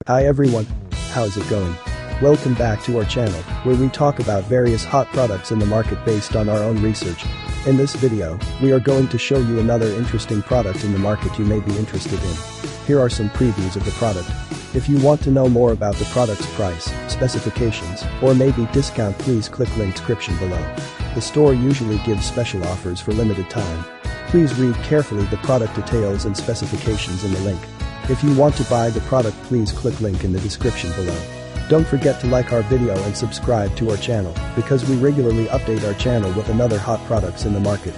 Hi everyone, how's it going? Welcome back to our channel, where we talk about various hot products in the market based on our own research. In this video, we are going to show you another interesting product in the market you may be interested in. Here are some previews of the product. If you want to know more about the product's price, specifications, or maybe discount, please click link description below. The store usually gives special offers for limited time. Please read carefully the product details and specifications in the link. If you want to buy the product, please click link in the description below. Don't forget to like our video and subscribe to our channel, because we regularly update our channel with another hot products in the market.